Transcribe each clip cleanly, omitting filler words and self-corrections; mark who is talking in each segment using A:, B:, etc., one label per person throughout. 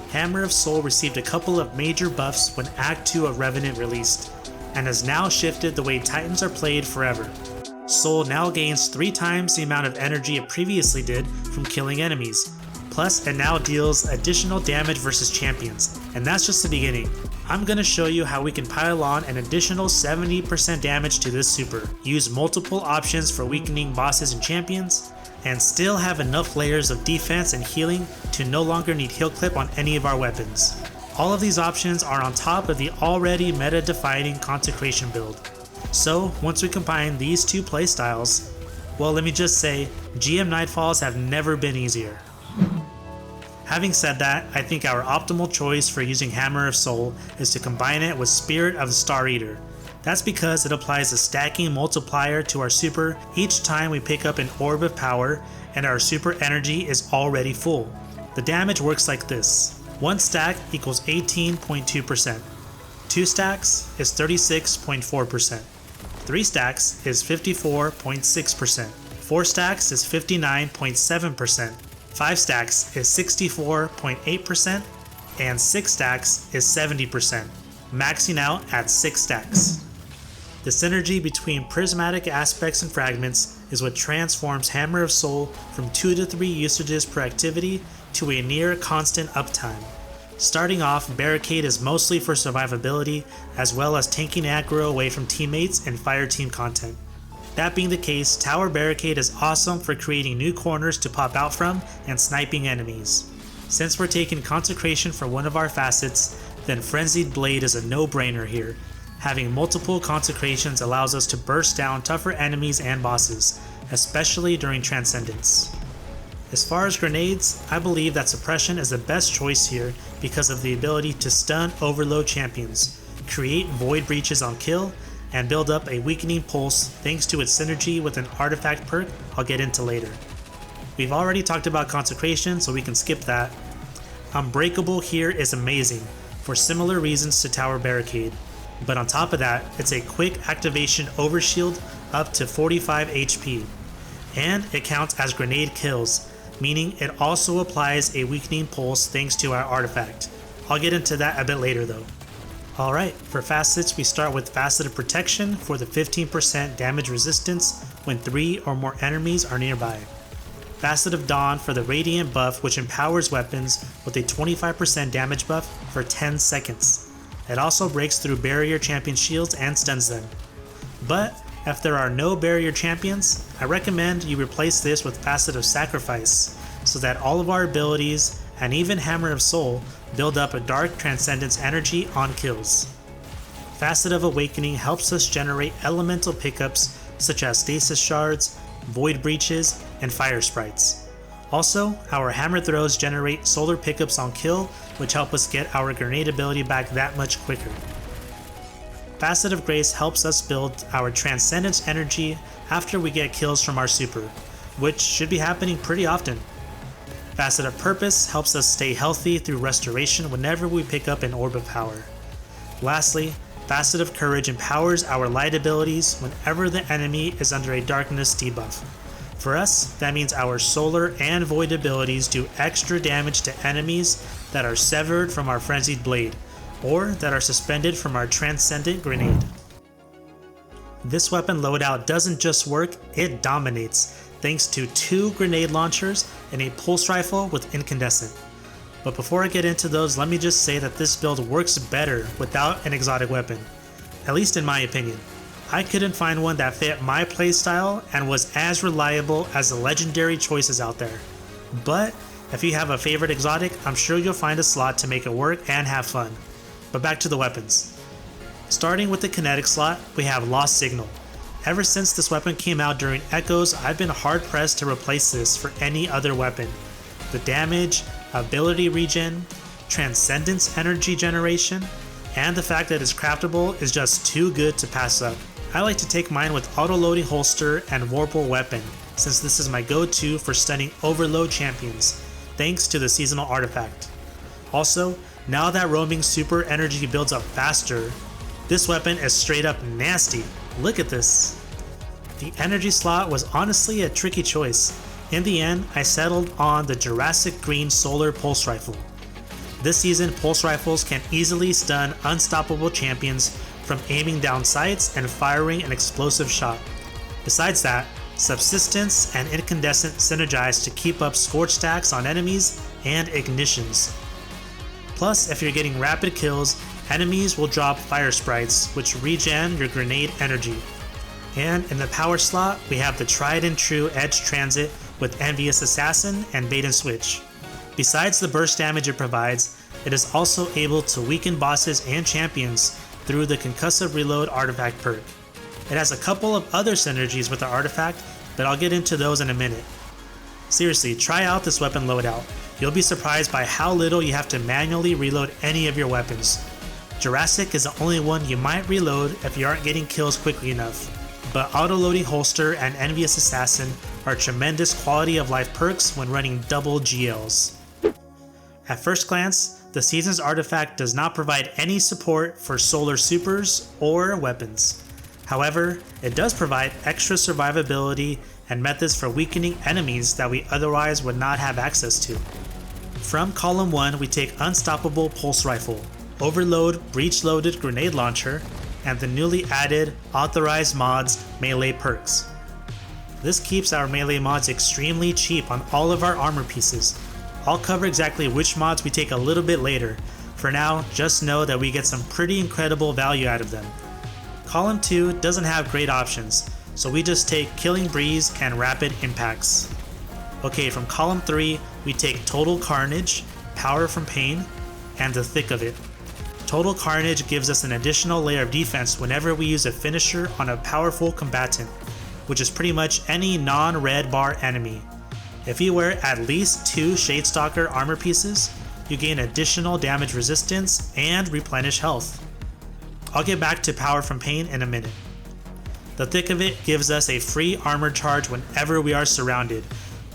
A: Hammer of Soul received a couple of major buffs when Act 2 of Revenant released, and has now shifted the way Titans are played forever. Soul now gains 3 times the amount of energy it previously did from killing enemies. Plus, it now deals additional damage versus champions, and that's just the beginning. I'm gonna show you how we can pile on an additional 70% damage to this super, use multiple options for weakening bosses and champions, and still have enough layers of defense and healing to no longer need heal clip on any of our weapons. All of these options are on top of the already meta-defining Consecration build. So once we combine these two playstyles, well, let me just say, GM Nightfalls have never been easier. Having said that, I think our optimal choice for using Hammer of Soul is to combine it with Spirit of the Star Eater. That's because it applies a stacking multiplier to our super each time we pick up an Orb of Power and our super energy is already full. The damage works like this. 1 stack equals 18.2%. 2 stacks is 36.4%. 3 stacks is 54.6%. 4 stacks is 59.7%. 5 stacks is 64.8%, and 6 stacks is 70%, maxing out at 6 stacks. The synergy between prismatic aspects and fragments is what transforms Hammer of Soul from 2 to 3 usages per activity to a near constant uptime. Starting off, Barricade is mostly for survivability, as well as tanking aggro away from teammates and fire team content. That being the case, Tower Barricade is awesome for creating new corners to pop out from and sniping enemies. Since we're taking Consecration for one of our facets, then Frenzied Blade is a no-brainer here. Having multiple Consecrations allows us to burst down tougher enemies and bosses, especially during Transcendence. As far as grenades, I believe that Suppression is the best choice here because of the ability to stun overload champions, create void breaches on kill, and build up a weakening pulse thanks to its synergy with an artifact perk I'll get into later. We've already talked about Consecration, so we can skip that. Unbreakable here is amazing, for similar reasons to Tower Barricade, but on top of that, it's a quick activation overshield up to 45 HP, and it counts as grenade kills, meaning it also applies a weakening pulse thanks to our artifact. I'll get into that a bit later though. Alright, for facets we start with Facet of Protection for the 15% damage resistance when 3 or more enemies are nearby. Facet of Dawn for the Radiant buff which empowers weapons with a 25% damage buff for 10 seconds. It also breaks through barrier champion shields and stuns them. But if there are no barrier champions, I recommend you replace this with Facet of Sacrifice so that all of our abilities and even Hammer of Soul build up a dark transcendence energy on kills. Facet of Awakening helps us generate elemental pickups such as stasis shards, void breaches, and fire sprites. Also, our hammer throws generate solar pickups on kill, which help us get our grenade ability back that much quicker. Facet of Grace helps us build our transcendence energy after we get kills from our super, which should be happening pretty often. Facet of Purpose helps us stay healthy through restoration whenever we pick up an Orb of Power. Lastly, Facet of Courage empowers our light abilities whenever the enemy is under a darkness debuff. For us, that means our solar and void abilities do extra damage to enemies that are severed from our Frenzied Blade, or that are suspended from our Transcendent Grenade. This weapon loadout doesn't just work, it dominates, thanks to 2 grenade launchers and a pulse rifle with incandescent. But before I get into those, let me just say that this build works better without an exotic weapon, at least in my opinion. I couldn't find one that fit my playstyle and was as reliable as the legendary choices out there. But if you have a favorite exotic, I'm sure you'll find a slot to make it work and have fun. But back to the weapons. Starting with the kinetic slot, we have Lost Signal. Ever since this weapon came out during Echoes, I've been hard pressed to replace this for any other weapon. The damage, ability regen, transcendence energy generation, and the fact that it's craftable is just too good to pass up. I like to take mine with auto-loading holster and Warple weapon, since this is my go-to for stunning overload champions, thanks to the seasonal artifact. Also, now that roaming super energy builds up faster, this weapon is straight up nasty. Look at this. The energy slot was honestly a tricky choice. In the end, I settled on the Jurassic Green Solar Pulse Rifle. This season, pulse rifles can easily stun unstoppable champions from aiming down sights and firing an explosive shot. Besides that, Subsistence and Incandescent synergize to keep up scorch stacks on enemies and ignitions. Plus, if you're getting rapid kills, enemies will drop fire sprites, which regen your grenade energy. And in the power slot, we have the tried and true Edge Transit with Envious Assassin and Bait and Switch. Besides the burst damage it provides, it is also able to weaken bosses and champions through the Concussive Reload artifact perk. It has a couple of other synergies with the artifact, but I'll get into those in a minute. Seriously, try out this weapon loadout. You'll be surprised by how little you have to manually reload any of your weapons. Jurassic is the only one you might reload if you aren't getting kills quickly enough, but auto-loading holster and Envious Assassin are tremendous quality of life perks when running double GLs. At first glance, the season's artifact does not provide any support for solar supers or weapons. However, it does provide extra survivability and methods for weakening enemies that we otherwise would not have access to. From column 1, we take Unstoppable Pulse Rifle, Overload Breach Loaded Grenade Launcher, and the newly added Authorized Mods melee perks. This keeps our melee mods extremely cheap on all of our armor pieces. I'll cover exactly which mods we take a little bit later. For now, just know that we get some pretty incredible value out of them. Column 2 doesn't have great options, so we just take Killing Breeze and Rapid Impacts. Okay, from column 3, we take Total Carnage, Power from Pain, and the Thick of It. Total Carnage gives us an additional layer of defense whenever we use a finisher on a powerful combatant, which is pretty much any non-red bar enemy. If you wear at least 2 Shadestalker armor pieces, you gain additional damage resistance and replenish health. I'll get back to Power from Pain in a minute. The Thick of It gives us a free armor charge whenever we are surrounded,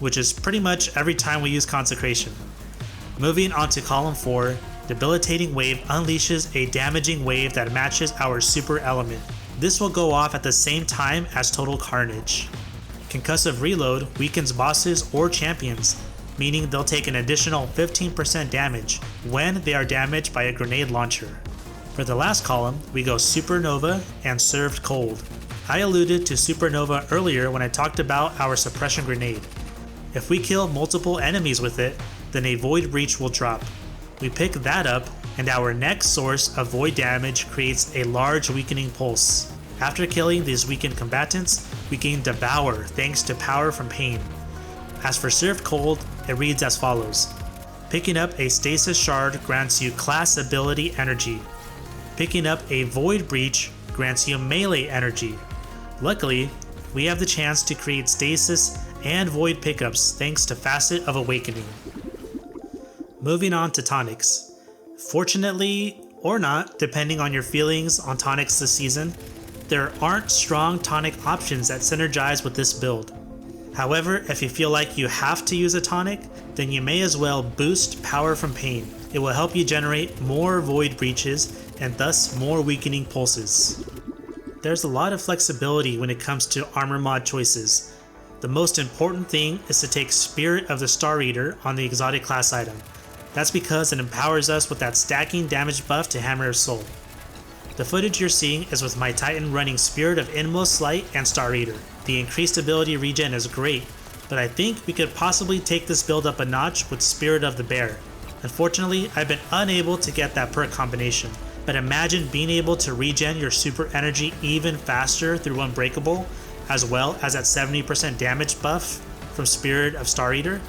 A: which is pretty much every time we use Consecration. Moving on to column 4, Debilitating Wave unleashes a damaging wave that matches our super element. This will go off at the same time as Total Carnage. Concussive Reload weakens bosses or champions, meaning they'll take an additional 15% damage when they are damaged by a grenade launcher. For the last column, we go Supernova and Served Cold. I alluded to Supernova earlier when I talked about our suppression grenade. If we kill multiple enemies with it, then a Void Breach will drop. We pick that up, and our next source of void damage creates a large weakening pulse. After killing these weakened combatants, we gain Devour thanks to Power from Pain. As for Served Cold, it reads as follows. Picking up a Stasis Shard grants you class ability energy. Picking up a Void Breach grants you melee energy. Luckily, we have the chance to create Stasis and Void pickups thanks to Facet of Awakening. Moving on to tonics. Fortunately, or not, depending on your feelings on tonics this season, there aren't strong tonic options that synergize with this build. However, if you feel like you have to use a tonic, then you may as well boost Power from Pain. It will help you generate more Void Breaches and thus more weakening pulses. There's a lot of flexibility when it comes to armor mod choices. The most important thing is to take Spirit of the Star Eater on the exotic class item. That's because it empowers us with that stacking damage buff to Hammer of Soul. The footage you're seeing is with my Titan running Spirit of Inmost Light and Star Eater. The increased ability regen is great, but I think we could possibly take this build up a notch with Spirit of the Bear. Unfortunately, I've been unable to get that perk combination, but imagine being able to regen your super energy even faster through Unbreakable, as well as that 70% damage buff from Spirit of Star Eater.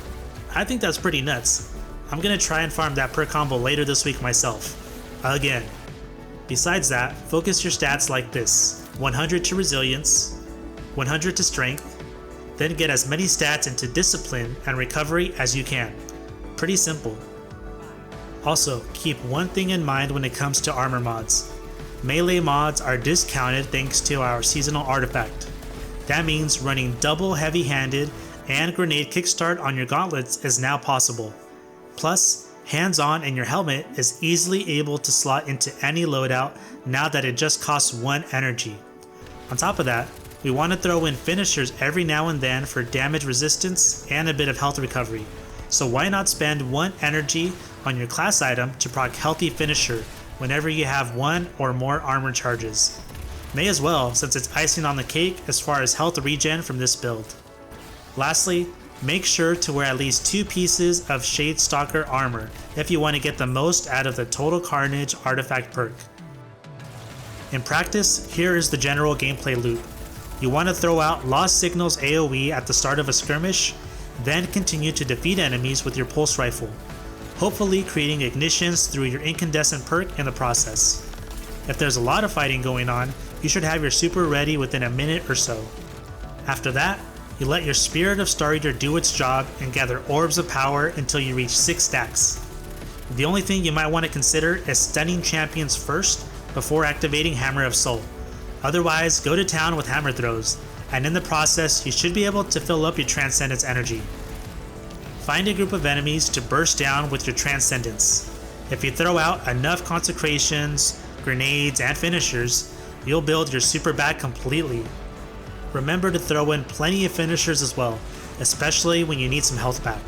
A: I think that's pretty nuts. I'm gonna try and farm that perk combo later this week myself. Again. Besides that, focus your stats like this. 100 to Resilience, 100 to Strength, then get as many stats into Discipline and Recovery as you can. Pretty simple. Also, keep one thing in mind when it comes to armor mods. Melee mods are discounted thanks to our seasonal artifact. That means running double heavy-handed and grenade kickstart on your gauntlets is now possible. Plus, hands-on in your helmet is easily able to slot into any loadout now that it just costs 1 energy. On top of that, We want to throw in finishers every now and then for damage resistance and a bit of health recovery. So why not spend 1 energy on your class item to proc healthy finisher whenever you have 1 or more armor charges. May as well, since it's icing on the cake as far as health regen from this build. Lastly, make sure to wear at least 2 pieces of Shadestalker armor if you want to get the most out of the Total Carnage artifact perk. In practice, here is the general gameplay loop. You want to throw out Lost Signals AoE at the start of a skirmish, then continue to defeat enemies with your pulse rifle, hopefully creating ignitions through your incandescent perk in the process. If there's a lot of fighting going on, you should have your super ready within a minute or so. After that, you let your Spirit of Star Eater do its job and gather orbs of power until you reach 6 stacks. The only thing you might want to consider is stunning champions first before activating Hammer of Soul. Otherwise, go to town with hammer throws, and in the process you should be able to fill up your Transcendence energy. Find a group of enemies to burst down with your Transcendence. If you throw out enough consecrations, grenades, and finishers, you'll build your super bag completely. Remember to throw in plenty of finishers as well, especially when you need some health back.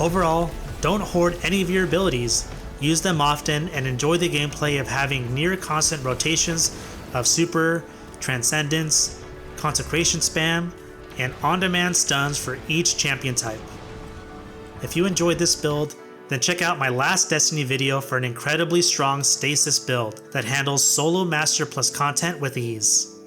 A: Overall, don't hoard any of your abilities, use them often, and enjoy the gameplay of having near constant rotations of super, transcendence, consecration spam, and on-demand stuns for each champion type. If you enjoyed this build, then check out my last Destiny video for an incredibly strong stasis build that handles solo master plus content with ease.